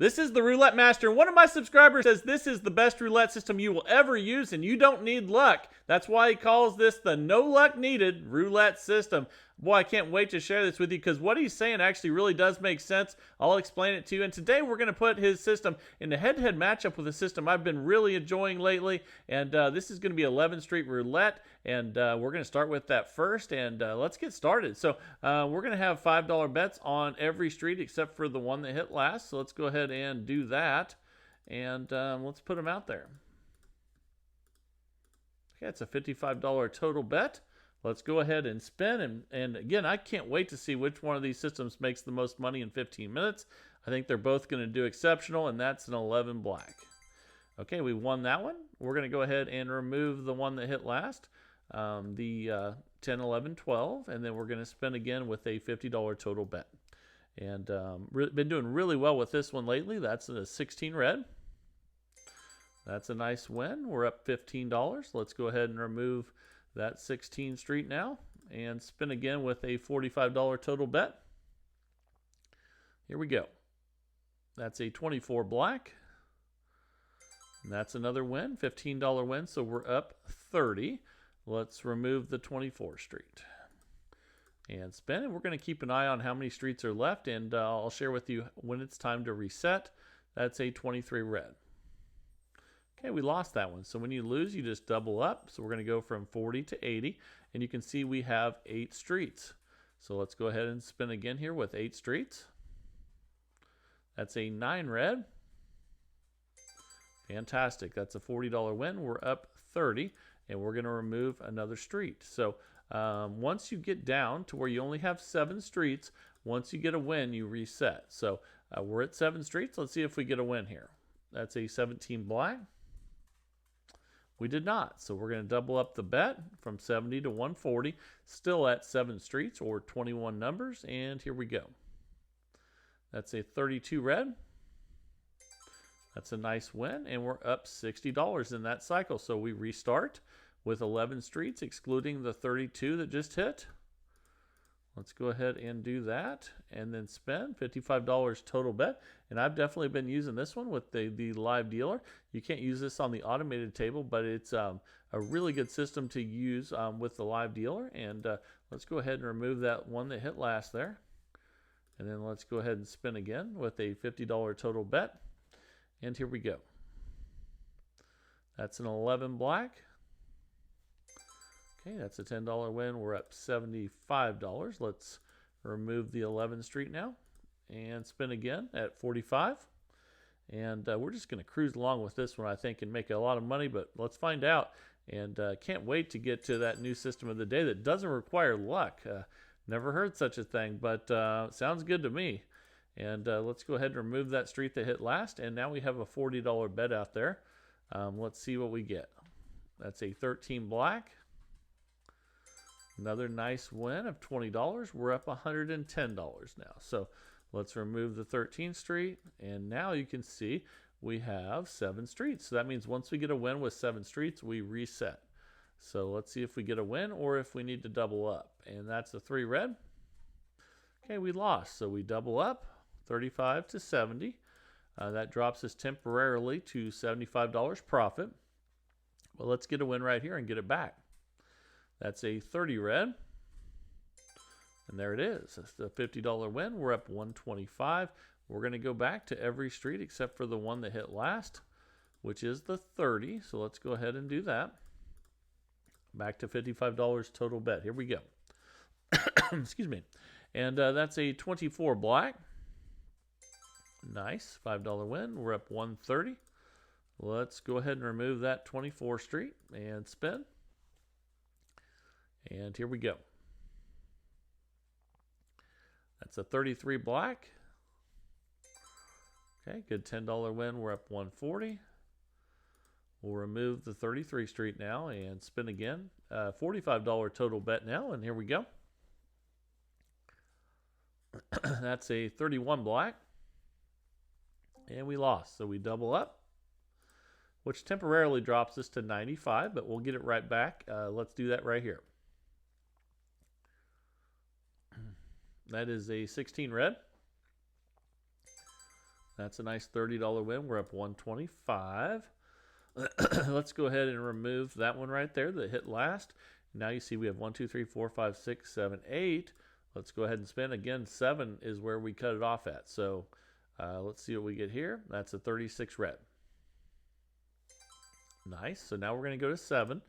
This is the Roulette Master, and one of my subscribers says this is the best roulette system you will ever use, and you don't need luck. That's why he calls this the no luck needed roulette system. Boy, I can't wait to share this with you because what he's saying actually really does make sense. I'll explain it to you. And today we're going to put his system in a head-to-head matchup with a system I've been really enjoying lately. And this is going to be 11th Street Roulette. And we're going to start with that first. And let's get started. So we're going to have $5 bets on every street except for the one that hit last. So let's go ahead and do that. And let's put them out there. Okay, it's a $55 total bet. Let's go ahead and spin. And again, I can't wait to see which one of these systems makes the most money in 15 minutes. I think they're both going to do exceptional, and that's an 11 black. Okay, we won that one. We're going to go ahead and remove the one that hit last, the 10, 11, 12, and then we're going to spin again with a $50 total bet. And been doing really well with this one lately. That's a 16 red. That's a nice win. We're up $15. Let's go ahead and remove that 16 street now and spin again with a $45 total bet. Here we go. That's a 24 black. And that's another win, $15 win, so we're up 30. Let's remove the 24 street and spin. And we're going to keep an eye on how many streets are left, and I'll share with you when it's time to reset. That's a 23 red. Okay, we lost that one. So when you lose, you just double up. So we're going to go from 40 to 80. And you can see we have 8 streets. So let's go ahead and spin again here with 8 streets. That's a 9 red. Fantastic. That's a $40 win. We're up 30. And we're going to remove another street. So once you get down to where you only have 7 streets, once you get a win, you reset. So we're at 7 streets. Let's see if we get a win here. That's a 17 black. We did not, so we're going to double up the bet from 70 to 140, still at 7 streets or 21 numbers, and here we go. That's a 32 red. That's a nice win, and we're up $60 in that cycle, so we restart with 11 streets, excluding the 32 that just hit. Let's go ahead and do that and then spend $55 total bet. And I've definitely been using this one with the live dealer. You can't use this on the automated table, but it's a really good system to use with the live dealer. And let's go ahead and remove that one that hit last there. And then let's go ahead and spin again with a $50 total bet. And here we go. That's an 11 black. Okay, that's a $10 win. We're up $75. Let's remove the 11th street now and spin again at 45. And we're just going to cruise along with this one, I think, and make a lot of money, but let's find out. And can't wait to get to that new system of the day that doesn't require luck. Never heard such a thing, but sounds good to me. And let's go ahead and remove that street that hit last. And now we have a $40 bet out there. Let's see what we get. That's a 13 black. Another nice win of $20. We're up $110 now. So let's remove the 13th street. And now you can see we have 7 streets. So that means once we get a win with 7 streets, we reset. So let's see if we get a win or if we need to double up. And that's a 3 red. Okay, we lost. So we double up 35 to 70. That drops us temporarily to $75 profit. Well, let's get a win right here and get it back. That's a 30 red. And there it is. That's the $50 win. We're up $125. We're going to go back to every street except for the one that hit last, which is the 30. So let's go ahead and do that. Back to $55 total bet. Here we go. Excuse me. And that's a 24 black. Nice. $5 win. We're up $130. Let's go ahead and remove that 24 street and spin. And here we go. That's a 33 black. Okay, good $10 win. We're up $140. We'll remove the 33 street now and spin again. $45 total bet now, and here we go. That's a 31 black. And we lost, so we double up, which temporarily drops us to 95, but we'll get it right back. Let's do that right here. That is a 16 red. That's a nice $30 win. We're up 125. Let's go ahead and remove that one right there that hit last. Now you see we have 1, 2, 3, 4, 5, 6, 7, 8. Let's go ahead and spin. Again, 7 is where we cut it off at. So let's see what we get here. That's a 36 red. Nice. So now we're going to go to 7.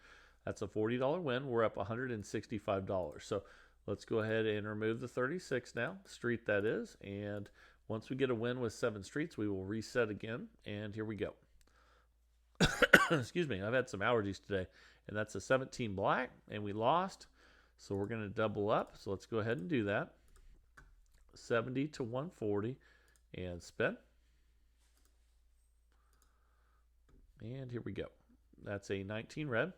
That's a $40 win. We're up $165. So let's go ahead and remove the 36 now, street that is. And once we get a win with 7 streets, we will reset again. And here we go. Excuse me, I've had some allergies today. And that's a 17 black, and we lost. So we're going to double up. So let's go ahead and do that. 70 to 140 and spin. And here we go. That's a 19 red.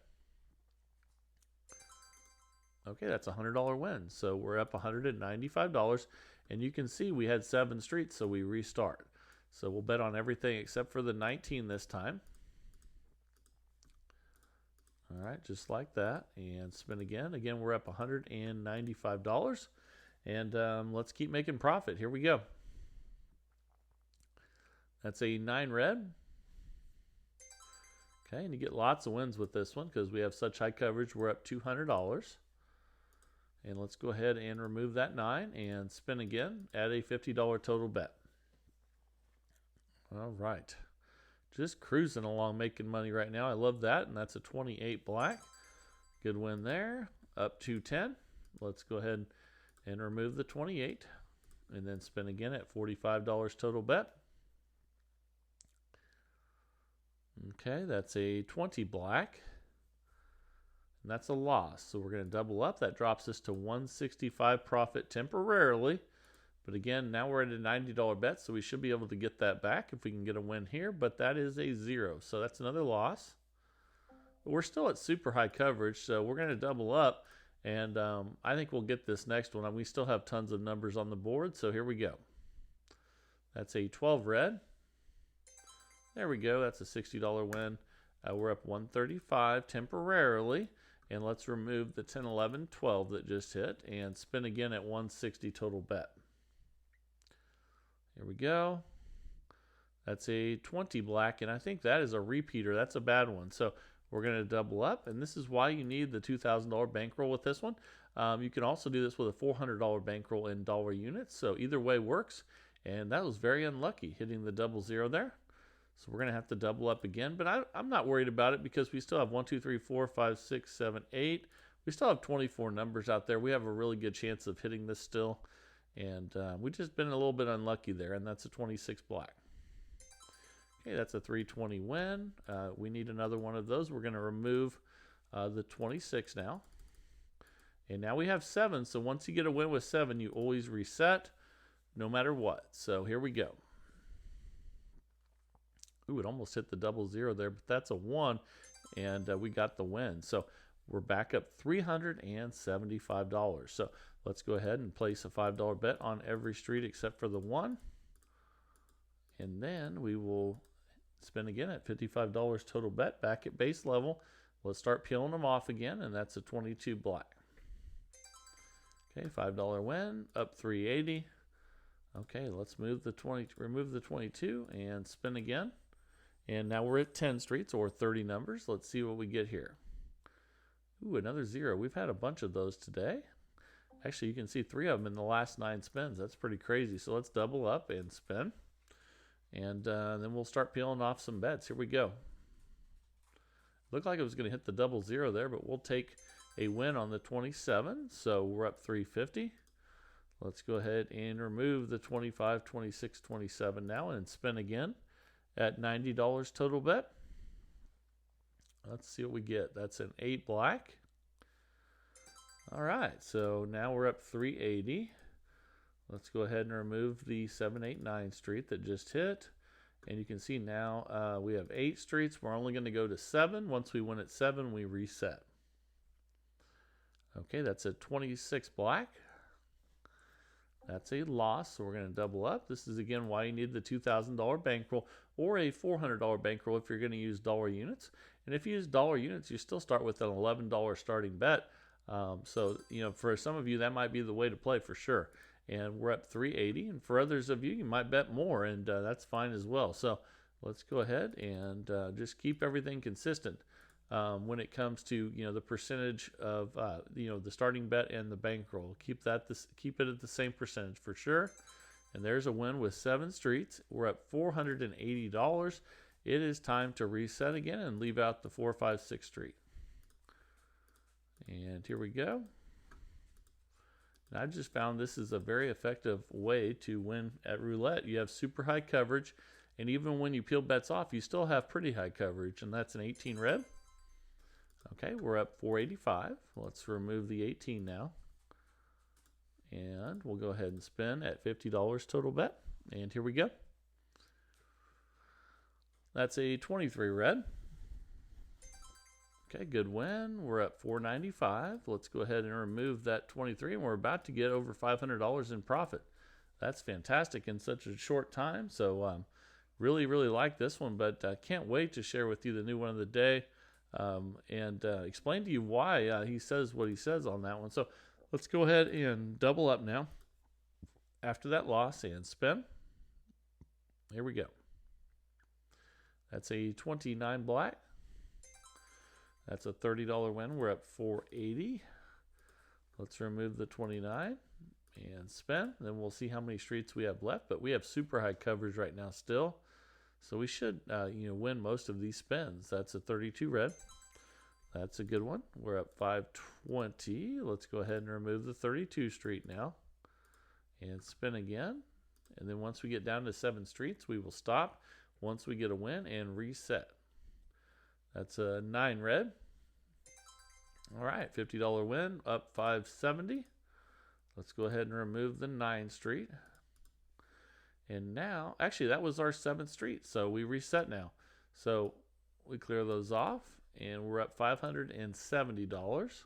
Okay, that's a $100 win. So we're up $195. And you can see we had 7 streets, so we restart. So we'll bet on everything except for the 19 this time. All right, just like that. And spin again. Again, we're up $195. And let's keep making profit. Here we go. That's a 9 red. Okay, and you get lots of wins with this one because we have such high coverage. We're up $200. And let's go ahead and remove that 9 and spin again at a $50 total bet. All right. Just cruising along making money right now. I love that. And that's a 28 black. Good win there. Up to 10. Let's go ahead and remove the 28. And then spin again at $45 total bet. Okay, that's a 20 black. And that's a loss. So we're going to double up. That drops us to 165 profit temporarily. But again, now we're at a $90 bet, so we should be able to get that back if we can get a win here. But that is a 0, so that's another loss. But we're still at super high coverage, so we're going to double up. And I think we'll get this next one. We still have tons of numbers on the board, so here we go. That's a 12 red. There we go. That's a $60 win. We're up 135 temporarily. And let's remove the 10, 11, 12 that just hit and spin again at 160 total bet. Here we go. That's a 20 black, and I think that is a repeater. That's a bad one. So we're going to double up, and this is why you need the $2,000 bankroll with this one. You can also do this with a $400 bankroll in dollar units, so either way works. And that was very unlucky, hitting the 00 there. So we're going to have to double up again, but I'm not worried about it because we still have 1, 2, 3, 4, 5, 6, 7, 8. We still have 24 numbers out there. We have a really good chance of hitting this still. And we've just been a little bit unlucky there, and that's a 26 black. Okay, that's a 320 win. We need another one of those. We're going to remove the 26 now. And now we have 7, so once you get a win with 7, you always reset no matter what. So here we go. Ooh, it almost hit the 00 there, but that's a 1, and we got the win. So we're back up $375. So let's go ahead and place a $5 bet on every street except for the 1. And then we will spin again at $55 total bet, back at base level. Let's start peeling them off again, and that's a 22 black. Okay, $5 win, up 380. Okay, let's remove the 22 and spin again. And now we're at 10 streets or 30 numbers. Let's see what we get here. Ooh, another 0. We've had a bunch of those today. Actually, you can see 3 of them in the last 9 spins. That's pretty crazy. So let's double up and spin. And then we'll start peeling off some bets. Here we go. Looked like it was going to hit the 00 there, but we'll take a win on the 27. So we're up 350. Let's go ahead and remove the 25, 26, 27 now and spin again at $90 total bet. Let's see what we get. That's an 8 black. All right, so now we're up 380. Let's go ahead and remove the 7, 8, 9 street that just hit. And you can see now we have 8 streets. We're only going to go to 7. Once we win at 7, we reset. Okay, that's a 26 black. That's a loss, so we're going to double up. This is, again, why you need the $2,000 bankroll or a $400 bankroll if you're going to use dollar units. And if you use dollar units, you still start with an $11 starting bet. So, you know, for some of you, that might be the way to play for sure. and we're up 380. And for others of you, you might bet more, and that's fine as well. So let's go ahead and just keep everything consistent when it comes to the percentage of the starting bet and the bankroll. Keep it at the same percentage for sure. And there's a win with 7 streets. We're up $480. It is time to reset again and leave out the 4, 5, 6 street. And here we go. And I just found this is a very effective way to win at roulette. You have super high coverage, and even when you peel bets off, you still have pretty high coverage, and that's an 18 red. Okay, we're up 485. Let's remove the 18 now. And we'll go ahead and spin at $50 total bet. And here we go. That's a 23 red. Okay, good win. We're up 495. Let's go ahead and remove that 23, and we're about to get over $500 in profit. That's fantastic in such a short time. So really, really like this one, but can't wait to share with you the new one of the day and explain to you why he says what he says on that one. So let's go ahead and double up now after that loss and spin. Here we go. That's a 29 black. That's a $30 win. We're up 480. Let's remove the 29 and spin. Then we'll see how many streets we have left. But we have super high coverage right now still, so we should win most of these spins. That's a 32 red. That's a good one. We're up 520. Let's go ahead and remove the 32 street now and spin again. And then once we get down to 7 streets, we will stop once we get a win and reset. That's a 9 red. All right, $50 win, up 570. Let's go ahead and remove the 9 street. And now, actually that was our 7th street, so we reset now. So we clear those off, and we're up $570.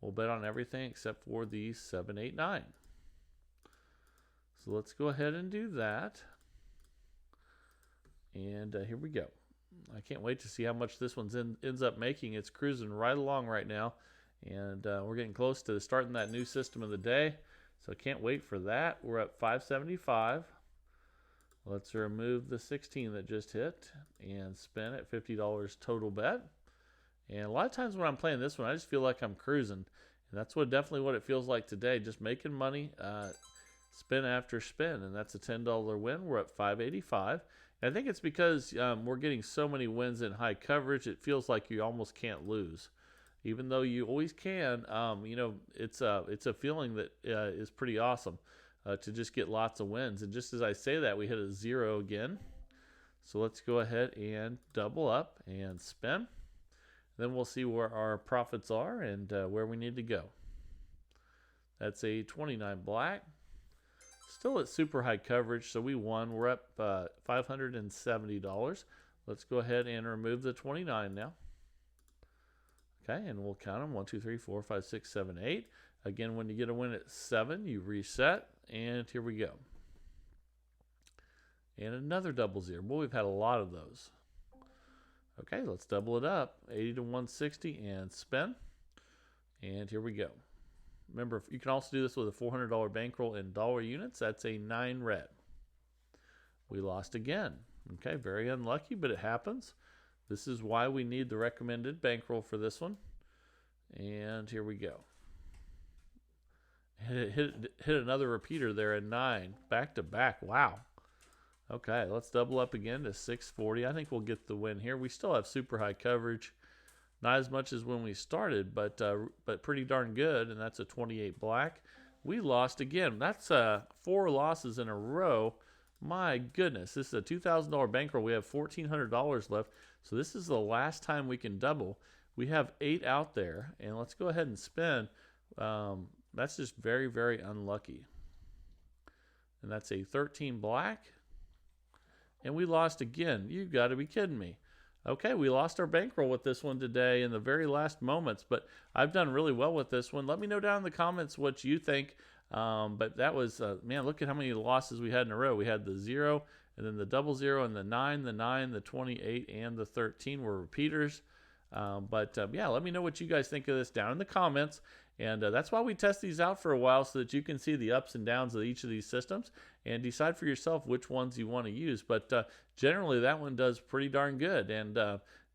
We'll bet on everything except for the 7, 8, 9. So let's go ahead and do that. And here we go. I can't wait to see how much this one ends up making. It's cruising right along right now, and we're getting close to starting that new system of the day, so I can't wait for that. We're up 575. Let's remove the 16 that just hit and spin at $50 total bet. And a lot of times when I'm playing this one, I just feel like I'm cruising, and that's definitely what it feels like today, just making money spin after spin. And that's a $10 win. We're up 585. I think it's because we're getting so many wins in high coverage, it feels like you almost can't lose. Even though you always can, it's a feeling that is pretty awesome to just get lots of wins. And just as I say that, we hit a 0 again. So let's go ahead and double up and spin. Then we'll see where our profits are and where we need to go. That's a 29 black. Still at super high coverage, so we won. We're up $570. Let's go ahead and remove the 29 now. Okay, and we'll count them. 1, 2, 3, 4, 5, 6, 7, 8. Again, when you get a win at 7, you reset, and here we go. And another double 0. Boy, we've had a lot of those. Okay, let's double it up. 80 to 160 and spin. And here we go. Remember, you can also do this with a $400 bankroll in dollar units. That's a 9 red. We lost again. Okay, very unlucky, but it happens. This is why we need the recommended bankroll for this one. And here we go. Hit another repeater there at 9. Back to back. Wow. Okay, let's double up again to 640. I think we'll get the win here. We still have super high coverage. Not as much as when we started, but pretty darn good, and that's a 28 black. We lost again. That's 4 losses in a row. My goodness, this is a $2,000 bankroll. We have $1,400 left, so this is the last time we can double. We have 8 out there, and let's go ahead and spin. That's just very, very unlucky. And that's a 13 black, and we lost again. You've got to be kidding me. Okay, we lost our bankroll with this one today in the very last moments, but I've done really well with this one. Let me know down in the comments what you think. But that was, man, look at how many losses we had in a row. We had the 0, and then the double 0, and the 9, the 28, and the 13 were repeaters. Yeah, let me know what you guys think of this down in the comments. And that's why we test these out for a while, so that you can see the ups and downs of each of these systems and decide for yourself which ones you want to use. But generally, that one does pretty darn good, and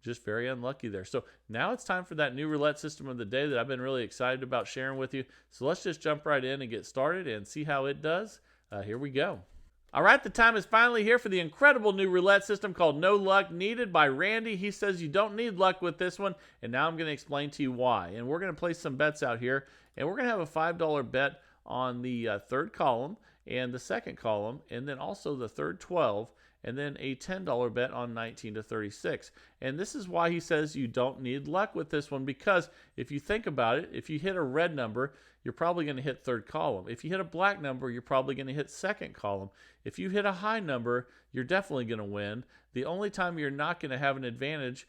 just very unlucky there. So now it's time for that new roulette system of the day that I've been really excited about sharing with you. So let's just jump right in and get started and see how it does. Here we go. All right, the time is finally here for the incredible new roulette system called No Luck Needed by Randy. He says you don't need luck with this one, and now I'm going to explain to you why. And we're going to place some bets out here, and we're going to have a $5 bet on the third column and the second column, and then also the third 12, and then a $10 bet on 19 to 36. And this is why he says you don't need luck with this one, because if you think about it, if you hit a red number, you're probably going to hit third column. If you hit a black number, you're probably going to hit second column. If you hit a high number, you're definitely going to win. The only time you're not going to have an advantage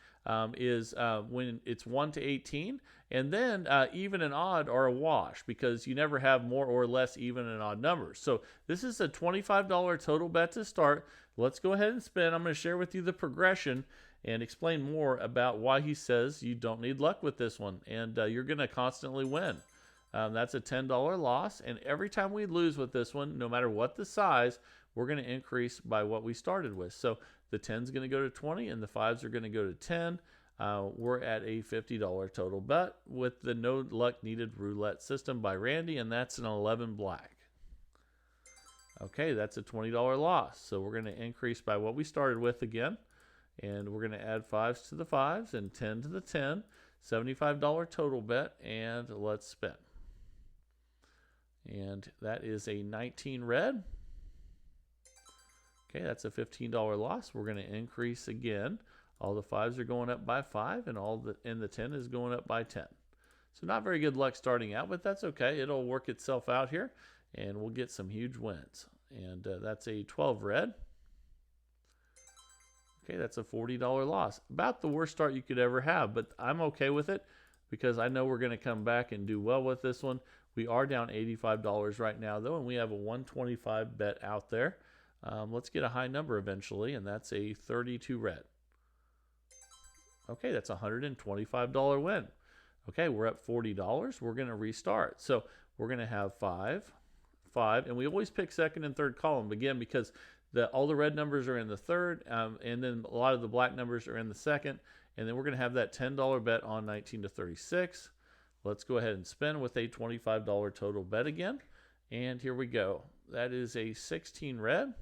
is when it's 1 to 18, and then even and odd are a wash, because you never have more or less even and odd numbers. So this is a $25 total bet to start. Let's go ahead and spin. I'm going to share with you the progression and explain more about why he says you don't need luck with this one, and you're going to constantly win. That's a $10 loss, and every time we lose with this one, no matter what the size, we're going to increase by what we started with. So the 10's going to go to 20, and the 5s are going to go to 10. We're at a $50 total bet with the No Luck Needed roulette system by Randy, and that's an 11 black. Okay, that's a $20 loss. So we're going to increase by what we started with again, and we're going to add 5s to the 5s and 10 to the 10. $75 total bet, and let's spin. And that is a 19 red. Okay, that's a $15 loss. We're going to increase again. All the 5s are going up by 5, and the 10 is going up by 10. So not very good luck starting out, but that's okay. It'll work itself out here, and we'll get some huge wins. And that's a 12 red. Okay, that's a $40 loss. About the worst start you could ever have, but I'm okay with it because I know we're going to come back and do well with this one. We are down $85 right now, though, and we have a 125 bet out there. Let's get a high number eventually, and that's a 32 red. Okay, that's a $125 win. Okay, we're at $40. We're going to restart. So we're going to have 5, 5, and we always pick second and third column, again, because all the red numbers are in the third, and then a lot of the black numbers are in the second, and then we're going to have that $10 bet on 19 to 36. Let's go ahead and spin with a $25 total bet again, and here we go. That is a 16 red,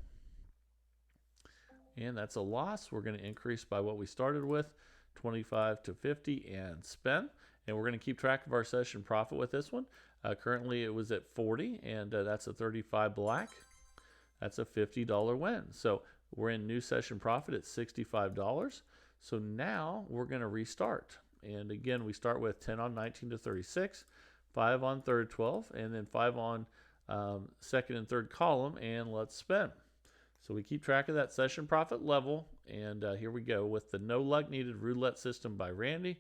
and that's a loss. We're going to increase by what we started with, 25 to 50, and spin, and we're going to keep track of our session profit with this one. Currently it was at 40, and that's a 35 black. That's a $50 win. So we're in new session profit at $65. So now we're going to restart. And again, we start with 10 on 19 to 36, 5 on third 12, and then 5 on second and third column, and let's spin. So we keep track of that session profit level, and here we go with the No Luck Needed roulette system by Randy,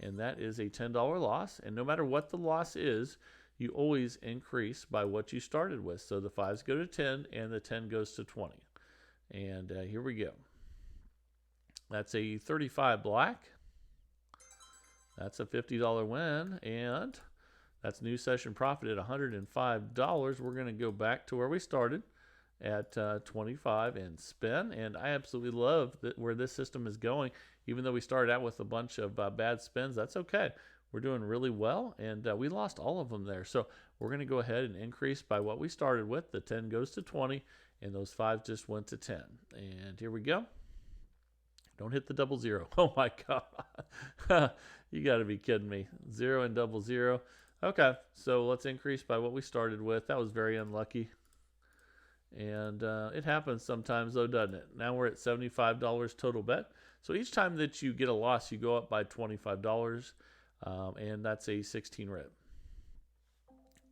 and that is a $10 loss. And no matter what the loss is, you always increase by what you started with. So the 5s go to 10, and the 10 goes to 20. And here we go. That's a 35 black. That's a $50 win, and that's new session profit at $105. We're going to go back to where we started at 25 and spin, and I absolutely love where this system is going. Even though we started out with a bunch of bad spins, that's okay. We're doing really well, and we lost all of them there. So we're going to go ahead and increase by what we started with. The 10 goes to 20, and those 5 just went to 10. And here we go. Don't hit the 00. Oh, my God. You got to be kidding me. 0 and 00. Okay, so let's increase by what we started with. That was very unlucky. And it happens sometimes, though, doesn't it? Now we're at $75 total bet. So each time that you get a loss, you go up by $25. And that's a 16 red.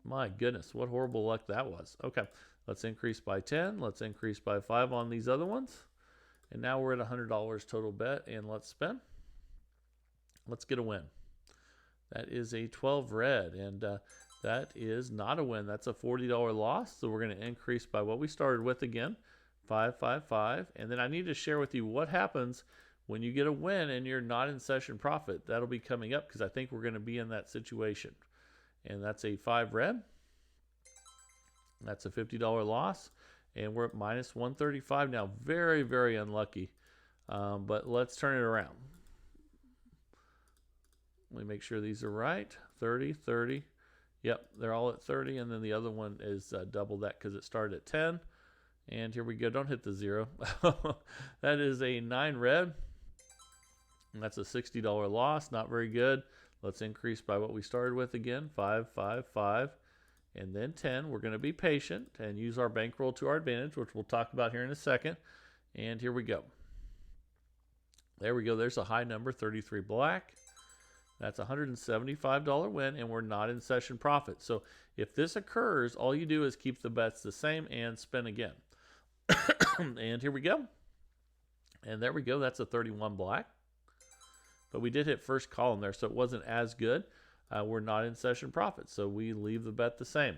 My goodness, what horrible luck that was. Okay, let's increase by 10. Let's increase by 5 on these other ones. And now we're at $100 total bet, and let's spin. Let's get a win. That is a 12 red, and that is not a win. That's a $40 loss, so we're going to increase by what we started with again, 5, 5, 5. And then I need to share with you what happens when you get a win and you're not in session profit. That'll be coming up because I think we're going to be in that situation. and that's a 5 red. That's a $50 loss, and we're at minus 135 now. Very, very unlucky, but let's turn it around. Let me make sure these are right. 30, 30. Yep, they're all at 30, and then the other one is double that because it started at 10. And here we go. Don't hit the 0. That is a 9 red. And that's a $60 loss. Not very good. Let's increase by what we started with again. 5, 5, 5, and then 10. We're going to be patient and use our bankroll to our advantage, which we'll talk about here in a second. And here we go. There we go. There's a high number, 33 black. That's a $175 win, and we're not in session profit. So if this occurs, all you do is keep the bets the same and spin again. And here we go. And there we go. That's a 31 black. But we did hit first column there, so it wasn't as good. We're not in session profit, so we leave the bet the same.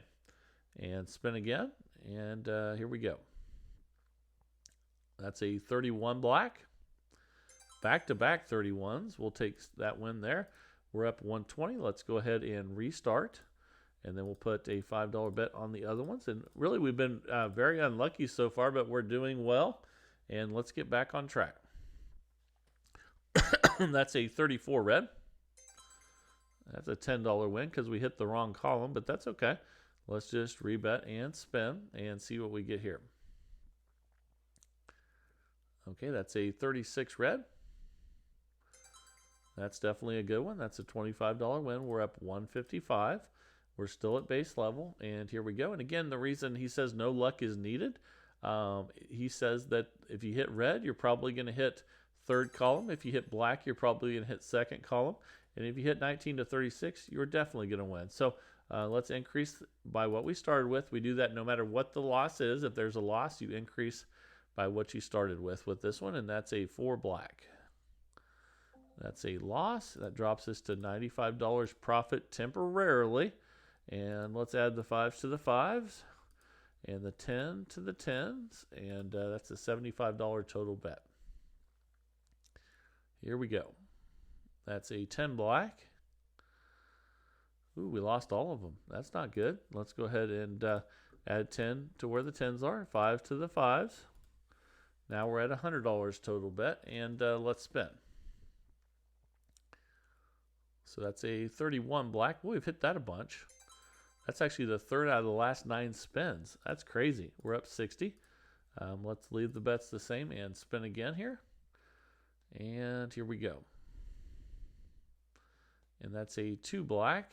And spin again, and here we go. That's a 31 black. Back-to-back 31s. We'll take that win there. We're up 120. Let's go ahead and restart. And then we'll put a $5 bet on the other ones. And really, we've been very unlucky so far, but we're doing well. And let's get back on track. That's a 34 red. That's a $10 win because we hit the wrong column, but that's okay. Let's just rebet and spin and see what we get here. Okay, that's a 36 red. That's definitely a good one. That's a $25 win. We're up 155. We're still at base level, and here we go. And again, the reason he says no luck is needed, he says that if you hit red, you're probably going to hit third column. If you hit black, you're probably going to hit second column. And if you hit 19 to 36, you're definitely going to win. So let's increase by what we started with. We do that no matter what the loss is. If there's a loss, you increase by what you started with this one, and that's a 4 black. That's a loss. That drops us to $95 profit temporarily. And let's add the 5s to the 5s and the 10 to the 10s. And that's a $75 total bet. Here we go. That's a 10 black. Ooh, we lost all of them. That's not good. Let's go ahead and add 10 to where the 10s are. 5 to the 5s. Now we're at $100 total bet. And let's spin. So that's a 31 black. Well, we've hit that a bunch. That's actually the third out of the last 9 spins. That's crazy. We're up 60. Let's leave the bets the same and spin again here. And here we go. And that's a 2 black.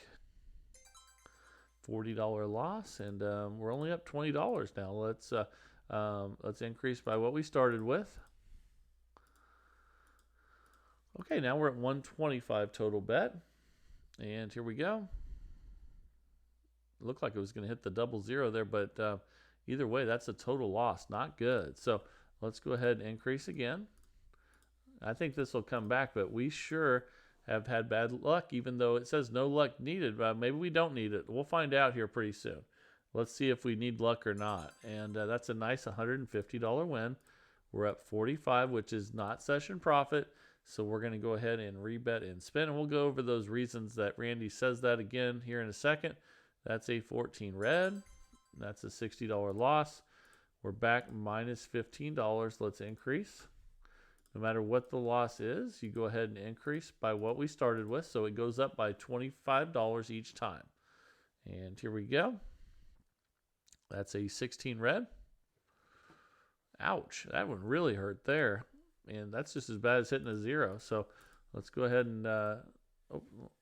$40 loss. And we're only up $20 now. Let's increase by what we started with. Okay, now we're at 125 total bet. And here we go. It looked like it was going to hit the 00 there, but either way, that's a total loss. Not good. So let's go ahead and increase again. I think this will come back, but we sure have had bad luck, even though it says no luck needed. Maybe we don't need it. We'll find out here pretty soon. Let's see if we need luck or not. And that's a nice $150 win. We're up 45, which is not session profit. So we're going to go ahead and rebet and spin. And we'll go over those reasons that Randy says that again here in a second. That's a 14 red. That's a $60 loss. We're back minus $15. Let's increase. No matter what the loss is, you go ahead and increase by what we started with. So it goes up by $25 each time. And here we go. That's a 16 red. Ouch. That one really hurt there. And that's just as bad as hitting a 0. So let's go ahead and,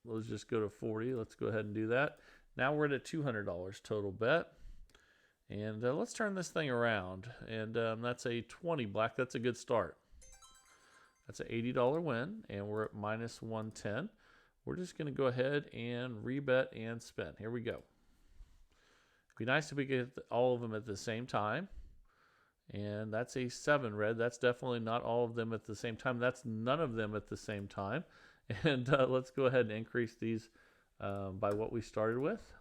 let's just go to 40. Let's go ahead and do that. Now we're at a $200 total bet. And let's turn this thing around. And that's a 20 black. That's a good start. That's an $80 win. And we're at minus 110. We're just going to go ahead and rebet and spin. Here we go. It'd be nice if we could hit all of them at the same time. And that's a 7 red. That's definitely not all of them at the same time. That's none of them at the same time. And let's go ahead and increase these by what we started with.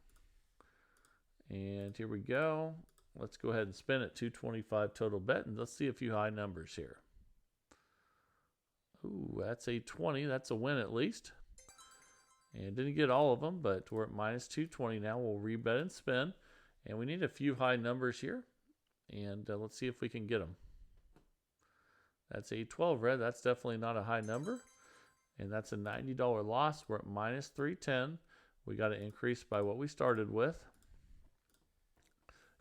And here we go. Let's go ahead and spin at 225 total bet. And let's see a few high numbers here. Ooh, that's a 20. That's a win at least. And didn't get all of them, but we're at minus 220 now. We'll rebet and spin. And we need a few high numbers here. And let's see if we can get them. That's a 12 red. That's definitely not a high number. And that's a $90 loss. We're at minus 310. We got to increase by what we started with.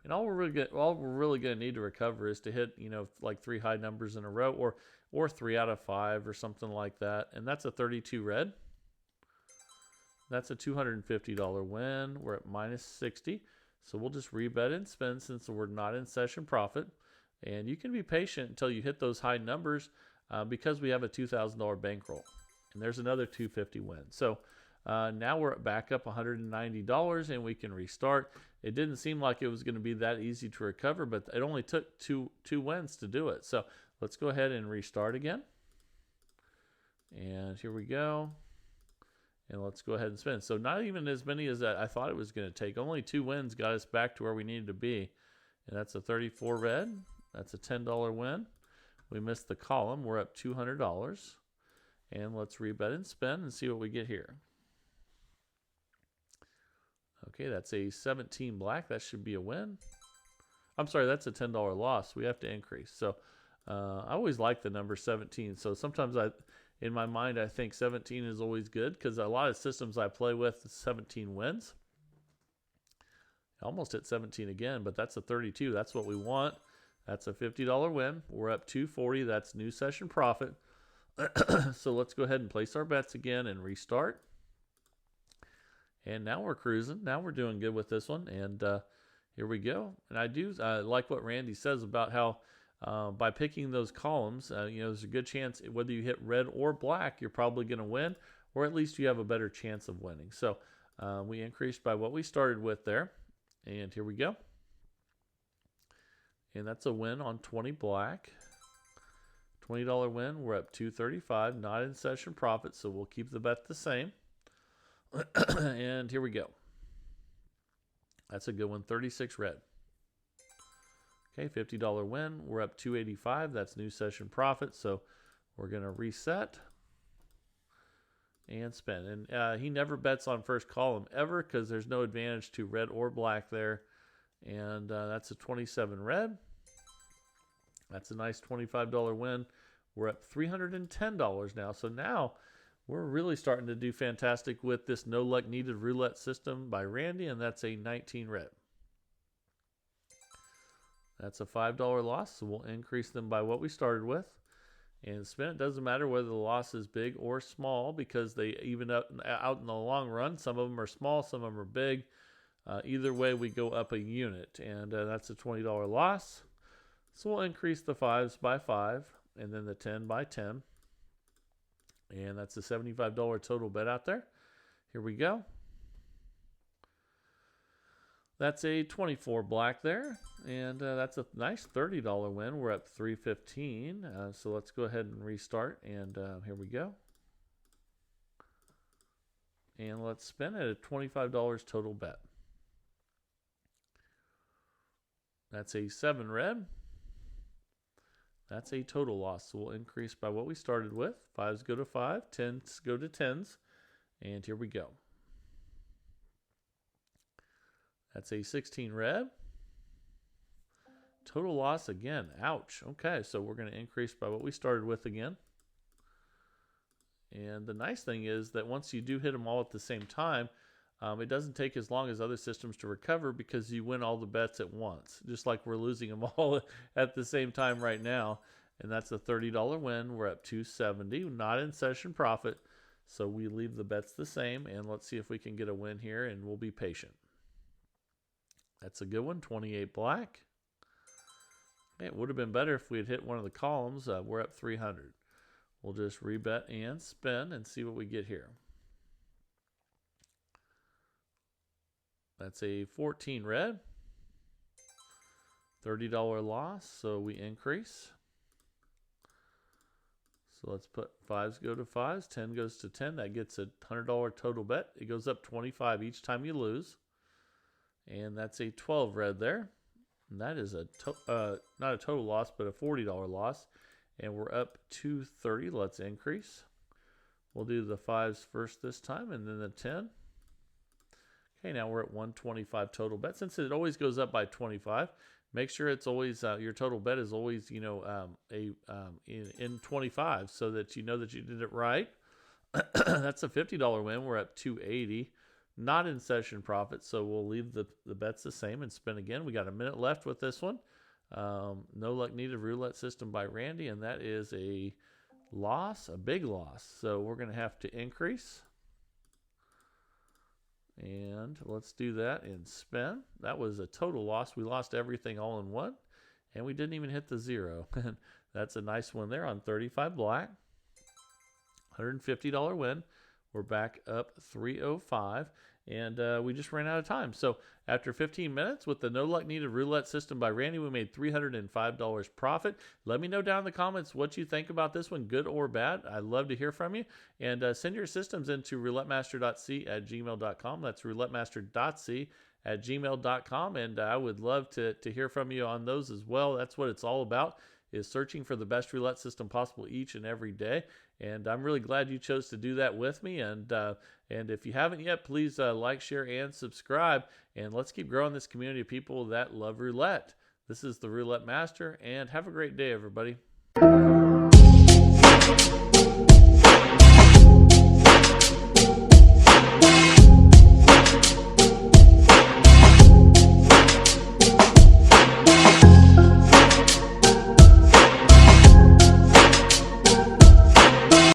And all we're really going to need to recover is to hit, like 3 high numbers in a row, or 3 out of 5 or something like that. And that's a 32 red. That's a $250 win. We're at minus 60. So we'll just rebet and spin since we're not in session profit. And you can be patient until you hit those high numbers because we have a $2,000 bankroll. And there's another 250 win. So now we're back up $190 and we can restart. It didn't seem like it was going to be that easy to recover, but it only took two wins to do it. So let's go ahead and restart again. And here we go. And let's go ahead and spin. So not even as many as I thought it was going to take. Only 2 wins got us back to where we needed to be. And that's a 34 red. That's a $10 win. We missed the column. We're up $200. And let's rebet and spin and see what we get here. Okay, that's a 17 black. That should be a win. I'm sorry, that's a $10 loss. We have to increase. So I always like the number 17. So sometimes in my mind, I think 17 is always good because a lot of systems I play with, 17 wins. Almost hit 17 again, but that's a 32. That's what we want. That's a $50 win. We're up 240. That's new session profit. So let's go ahead and place our bets again and restart. And now we're cruising. Now we're doing good with this one. And here we go. And I do like what Randy says about how by picking those columns, there's a good chance whether you hit red or black, you're probably going to win, or at least you have a better chance of winning. So we increased by what we started with there. And here we go. And that's a win on 20 black. $20 win. We're up $235. Not in session profit, so we'll keep the bet the same. And here we go. That's a good one. 36 red. Okay, $50 win. We're up $285. That's new session profit, so we're going to reset and spin. And he never bets on first column ever because there's no advantage to red or black there. And that's a 27 red. That's a nice $25 win. We're up $310 now. So now we're really starting to do fantastic with this no luck needed roulette system by Randy, and that's a 19 red. That's a $5 loss, so we'll increase them by what we started with. And spin, it doesn't matter whether the loss is big or small because they even out in the long run. Some of them are small, some of them are big. Either way, we go up a unit, and that's a $20 loss. So we'll increase the 5s by 5, and then the 10 by 10. And that's a $75 total bet out there. Here we go. That's a 24 black there, and that's a nice $30 win. We're up $315. So let's go ahead and restart, and here we go. And let's spin it at $25 total bet. That's a 7 red. That's a total loss. So we'll increase by what we started with. 5s go to 5, 10s go to 10s. And here we go. That's a 16 red. Total loss again. Ouch. Okay, so we're going to increase by what we started with again. And the nice thing is that once you do hit them all at the same time, it doesn't take as long as other systems to recover because you win all the bets at once, just like we're losing them all at the same time right now. And that's a $30 win. We're up $270, not in session profit. So we leave the bets the same, and let's see if we can get a win here, and we'll be patient. That's a good one, 28 black. It would have been better if we had hit one of the columns. We're up 300. We'll just rebet and spin and see what we get here. That's a 14 red. $30 loss, so we increase. So let's put 5s go to 5s, 10 goes to 10. That gets a $100 total bet. It goes up 25 each time you lose. And that's a 12 red there. And that is not a total loss, but a $40 loss. And we're up $230. Let's increase. We'll do the 5s first this time, and then the 10. Okay, now we're at 125 total bet. Since it always goes up by 25, make sure it's always your total bet is always in 25, so that you know that you did it right. That's a $50 win. We're at 280. Not in session profit, so we'll leave the bets the same and spin again. We got a minute left with this one. No luck needed roulette system by Randy, and that is a loss, a big loss. So we're going to have to increase. And let's do that and spin. That was a total loss. We lost everything all in one, and we didn't even hit the 0. That's a nice one there on 35 black. $150 win. We're back up 305, and we just ran out of time. So after 15 minutes with the no luck needed roulette system by Randy, we made $305 profit. Let me know down in the comments what you think about this one, good or bad. I'd love to hear from you. And send your systems into roulettemaster.c@gmail.com. That's roulettemaster.c@gmail.com. And I would love to hear from you on those as well. That's what it's all about, is searching for the best roulette system possible each and every day. And I'm really glad you chose to do that with me. And if you haven't yet, please like, share, and subscribe. And let's keep growing this community of people that love roulette. This is the Roulette Master, and have a great day, everybody.